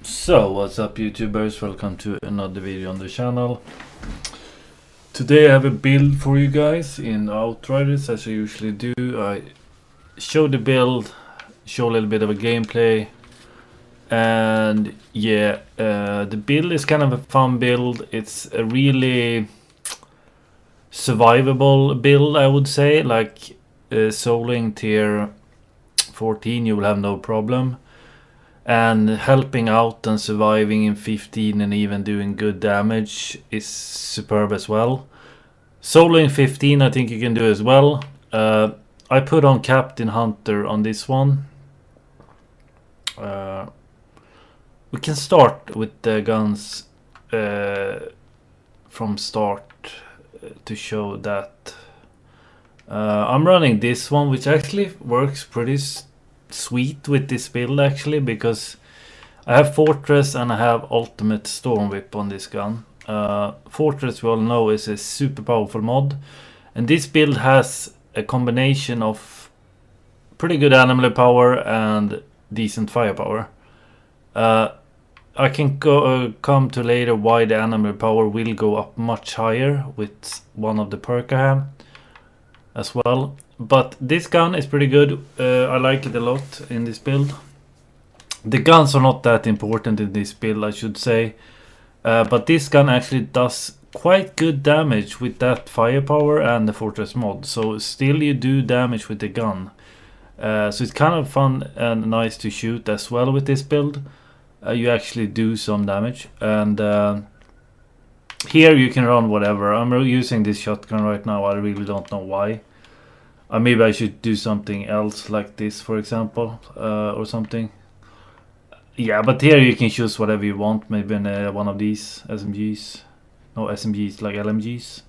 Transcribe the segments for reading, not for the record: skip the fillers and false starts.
So, what's up YouTubers, welcome to another video on the channel. Today I have a build for you guys in Outriders, as I usually do. I show the build, show a little bit of a gameplay, and yeah, the build is kind of a fun build. It's a really survivable build, I would say. Like soloing tier 14 you will have no problem. And helping out and surviving in 15 and even doing good damage is superb as well. Solo in 15 I think you can do as well. I put on Captain Hunter on this one. We can start with the guns from start to show that. I'm running this one, which actually works pretty sweet with this build actually, because I have Fortress and I have Ultimate Storm Whip on this gun. Fortress, we all know, is a super powerful mod, and this build has a combination of pretty good animal power and decent firepower. I can come to later why the animal power will go up much higher with one of the perk I have as well. But this gun is pretty good. I like it a lot in this build. The guns are not that important in this build, I should say. But this gun actually does quite good damage with that firepower and the Fortress mod. So still you do damage with the gun. So it's kind of fun and nice to shoot as well with this build. You actually do some damage. And here you can run whatever. I'm using this shotgun right now. I really don't know why. Maybe I should do something else like this, for example, or something. Yeah, but here you can choose whatever you want. Maybe one of these SMGs. No, SMGs, like LMGs.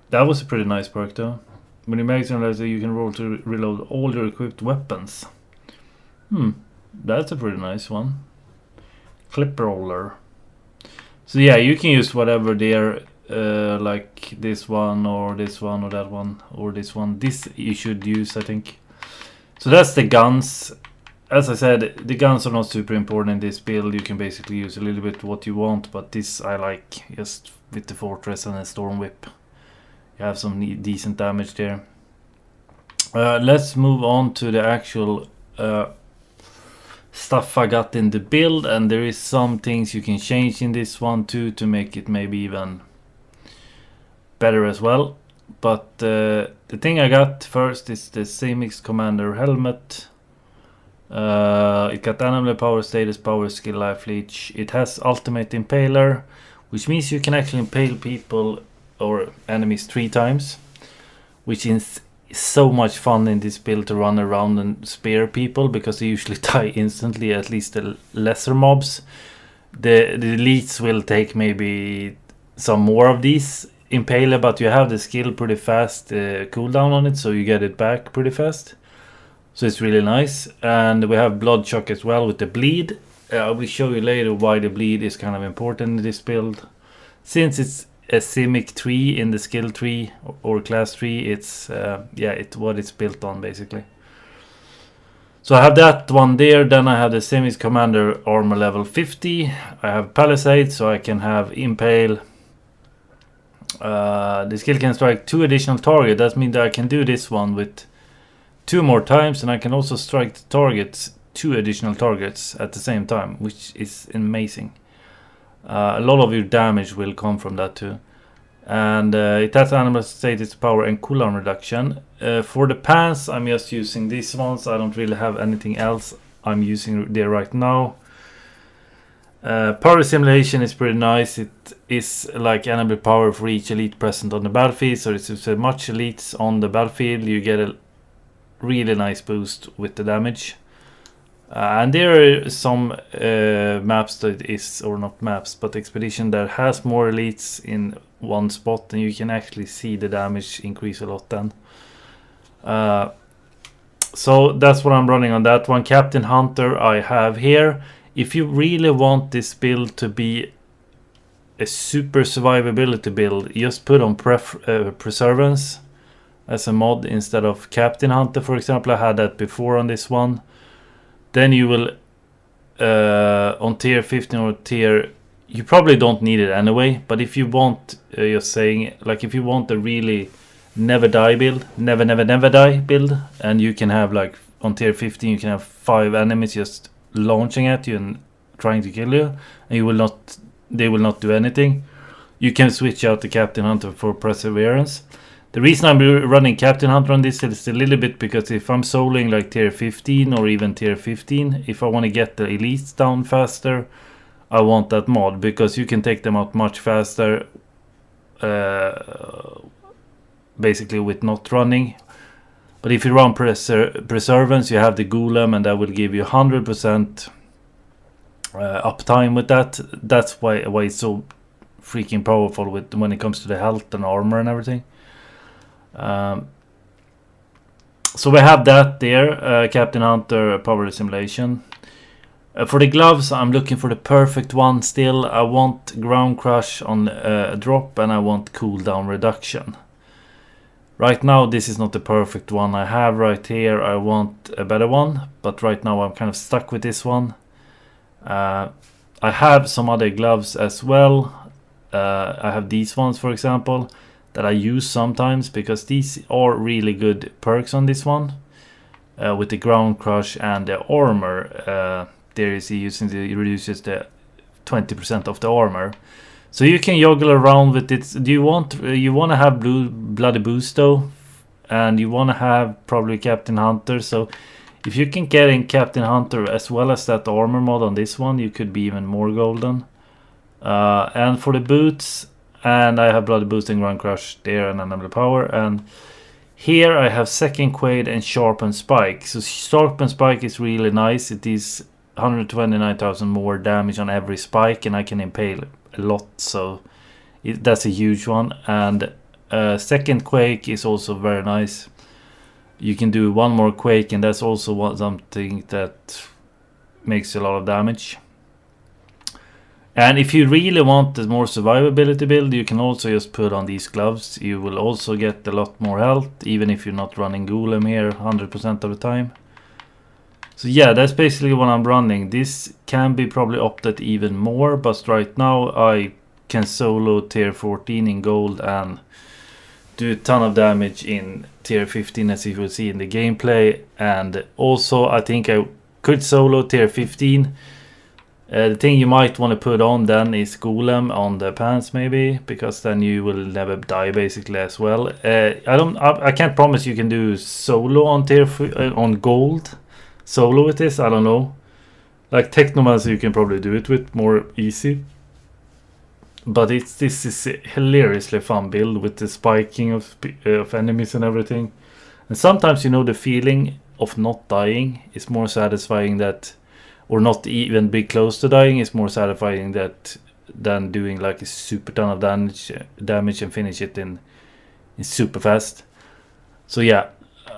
That was a pretty nice perk though. When you make something like that, you can roll to reload all your equipped weapons. That's a pretty nice one. Clip roller. So yeah, you can use whatever there. Like this one or this one or that one or this one. This you should use, I think. So that's the guns. As I said, the guns are not super important in this build. You can basically use a little bit what you want, but this I like, just with the Fortress and the Storm Whip. You have some decent damage there. Let's move on to the actual stuff I got in the build, and there is some things you can change in this one too to make it maybe even better as well. But the thing I got first is the Seismic Commander helmet. It got animal power, status power, skill, life leech. It has ultimate impaler, which means you can actually impale people or enemies 3 times, which is so much fun in this build to run around and spear people, because they usually die instantly, at least the lesser mobs. The elites will take maybe some more of these impaler, but you have the skill pretty fast cooldown on it, so you get it back pretty fast. So it's really nice. And we have blood shock as well with the bleed. I will show you later why the bleed is kind of important in this build. Since it's a Seismic tree in the skill tree or class tree, it's it's what it's built on basically. So I have that one there. Then I have the Seismic Commander armor level 50. I have Palisade, so I can have impale. The skill can strike 2 additional targets. That means that I can do this one with 2 more times, and I can also strike the targets 2 additional targets at the same time, which is amazing. A lot of your damage will come from that too. And it has animal status power and cooldown reduction. For the pants, I'm just using these ones. I don't really have anything else I'm using there right now. Power simulation is pretty nice. It is like animal power for each elite present on the battlefield. So it's so much elites on the battlefield, you get a really nice boost with the damage. And there are some maps that is, or not maps, but expedition that has more elites in one spot, and you can actually see the damage increase a lot then. So that's what I'm running on that one. Captain Hunter I have here. If you really want this build to be a super survivability build, just put on Preservance as a mod instead of Captain Hunter, for example. I had that before on this one. Then you will on tier 15 or tier, you probably don't need it anyway, but if you want, you're saying, like if you want a really never die build, never die build, and you can have like on tier 15 you can have 5 enemies just launching at you and trying to kill you, and they will not do anything. You can switch out the Captain Hunter for Perseverance. The reason I'm running Captain Hunter on this is a little bit because if I'm soloing like tier 15 or even tier 15, if I want to get the elites down faster, I want that mod, because you can take them out much faster, basically with not running. But if you run Preservance, you have the Golem, and that will give you 100% uptime with that. That's why it's so freaking powerful when it comes to the health and armor and everything. So we have that there, Captain Hunter Power Simulation. For the gloves, I'm looking for the perfect one still. I want Ground Crush on a drop, and I want cooldown reduction. Right now this is not the perfect one I have right here. I want a better one, but right now I'm kind of stuck with this one. I have some other gloves as well. I have these ones, for example, that I use sometimes, because these are really good perks on this one, with the Ground Crush and the armor. There is using it reduces the 20% of the armor, so you can juggle around with it. Do you want to have Bloody Boost though, and you want to have probably Captain Hunter. So if you can get in Captain Hunter as well as that armor mod on this one, you could be even more golden. And for the boots, and I have Bloody Boost and Ground Crush there, and Animal Power, and here I have Second Quade and Sharpened Spike. So Sharpened Spike is really nice. It is 129,000 more damage on every spike, and I can impale a lot, so that's a huge one. And Second Quake is also very nice. You can do one more Quake, and that's also something that makes a lot of damage. And if you really want the more survivability build, you can also just put on these gloves. You will also get a lot more health, even if you're not running Golem here 100% of the time. So yeah, that's basically what I'm running. This can be probably opted even more, but right now I can solo tier 14 in gold and do a ton of damage in tier 15, as you will see in the gameplay. And also I think I could solo tier 15. The thing you might want to put on then is Golem on the pants, maybe, because then you will never die basically as well. I can't promise you can do solo on on gold. Solo with this, I don't know. Like Technomancer you can probably do it with more easy. But this is a hilariously fun build with the spiking of enemies and everything. And sometimes, you know, the feeling of not dying is more satisfying that, or not even be close to dying is more satisfying than doing like a super ton of damage and finish it in super fast. So yeah,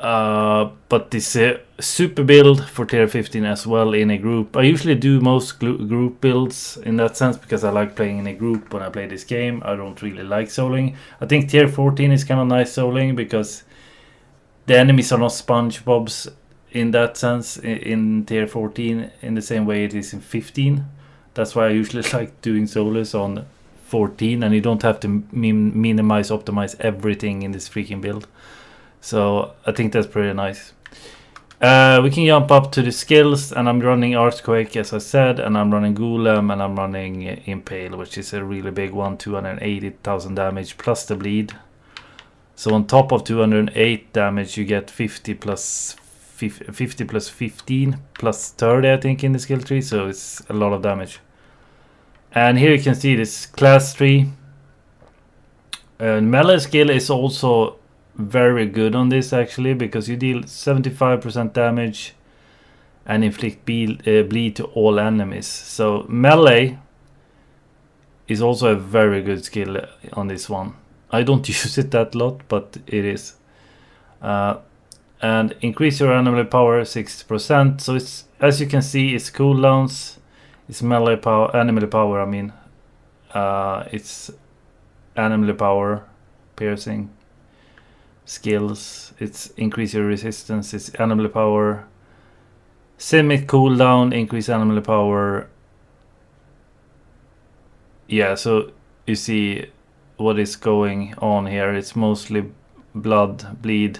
but this super build for tier 15 as well in a group. I usually do most group builds in that sense, because I like playing in a group when I play this game. I don't really like soloing. I think tier 14 is kind of nice soloing, because the enemies are not SpongeBob's in that sense in tier 14 in the same way it is in 15. That's why I usually like doing solos on 14, and you don't have to minimize, optimize everything in this freaking build. So I think that's pretty nice. We can jump up to the skills, and I'm running Earthquake as I said, and I'm running Golem, and I'm running Impale, which is a really big one, 280,000 damage plus the bleed. So on top of 208 damage you get 50 plus 15 plus 30 I think in the skill tree, so it's a lot of damage. And here you can see this class tree. Melee skill is also very good on this actually, because you deal 75% damage and inflict bleed to all enemies. So melee is also a very good skill on this one. I don't use it that lot, but it is. And increase your animal power 60%. So it's, as you can see, it's cooldowns, it's melee power, animal power. I mean, it's animal power, piercing, skills. It's increase your resistance. It's animal power. Seismic cooldown, increase animal power. Yeah, so you see what is going on here. It's mostly bleed,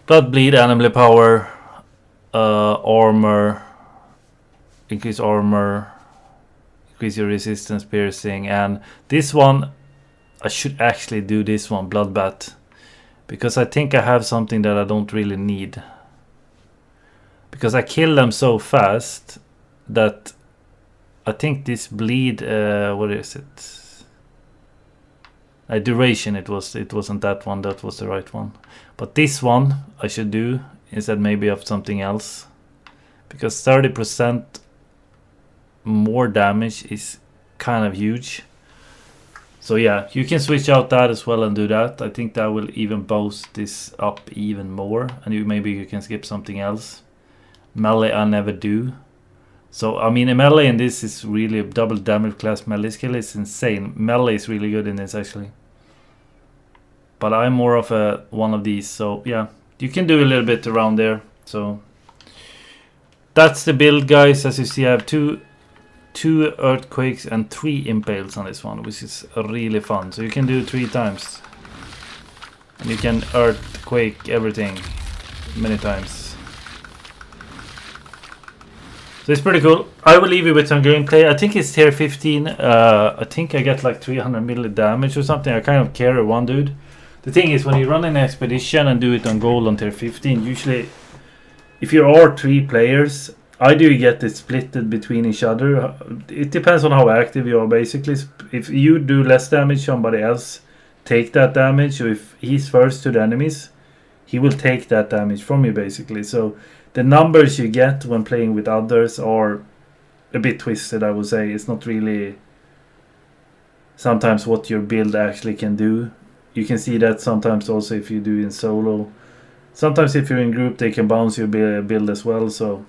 animal power, armor, increase armor, increase your resistance, piercing, and this one I should actually do this one, bloodbath, because I think I have something that I don't really need. Because I kill them so fast that I think this bleed, what is it? Duration, it wasn't that one, that was the right one. But this one I should do instead maybe of something else. Because 30% more damage is kind of huge. So yeah, you can switch out that as well and do that. I think that will even boost this up even more. And maybe you can skip something else. Melee I never do. So I mean a melee in this is really a double damage class melee skill. It's insane. Melee is really good in this actually. But I'm more of a one of these. So yeah, you can do a little bit around there. So that's the build, guys. As you see, I have two earthquakes and 3 impales on this one, which is really fun. So you can do 3 times. And you can earthquake everything many times. So it's pretty cool. I will leave you with some gameplay. I think it's tier 15. I think I get like 300 milli damage or something. I kind of carry one dude. The thing is, when you run an expedition and do it on gold on tier 15, usually if you are 3 players, I do get it splitted between each other. It depends on how active you are, basically. If you do less damage, somebody else take that damage. So if he's first to the enemies, he will take that damage from you, basically. So the numbers you get when playing with others are a bit twisted, I would say. It's not really sometimes what your build actually can do. You can see that sometimes also if you do in solo. Sometimes if you're in group, they can bounce your build as well. So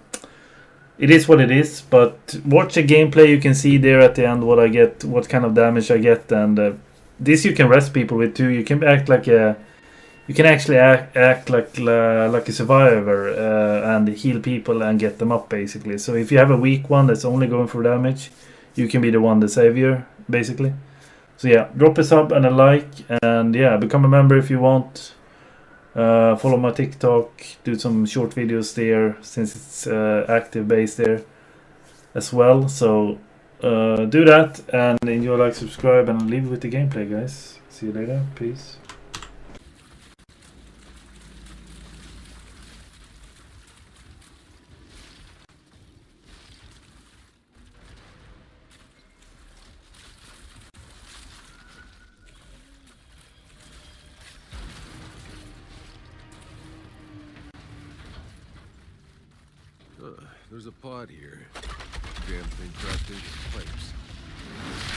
it is what it is, but watch the gameplay. You can see there at the end what I get, what kind of damage I get, and this you can rest people with too. You can act like a, you can actually act like a survivor and heal people and get them up, basically. So if you have a weak one that's only going for damage, you can be the one, the savior, basically. So yeah, drop a sub and a like, and yeah, become a member if you want. Follow my TikTok, do some short videos there since it's active base there as well. So do that and enjoy, like, subscribe, and leave it with the gameplay, guys. See you later. Peace. There's a pod here. Damn thing trapped into the pipes.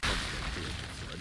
Pumps that flood.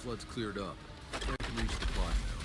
flood's cleared up. I can reach the pod now.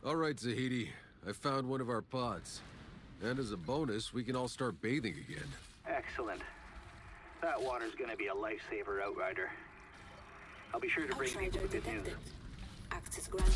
All right, Zahidi. I found one of our pods. And as a bonus, we can all start bathing again. Excellent. That water's gonna be a lifesaver, Outrider. I'll be sure to bring people Outrider the good news. detected. Access granted.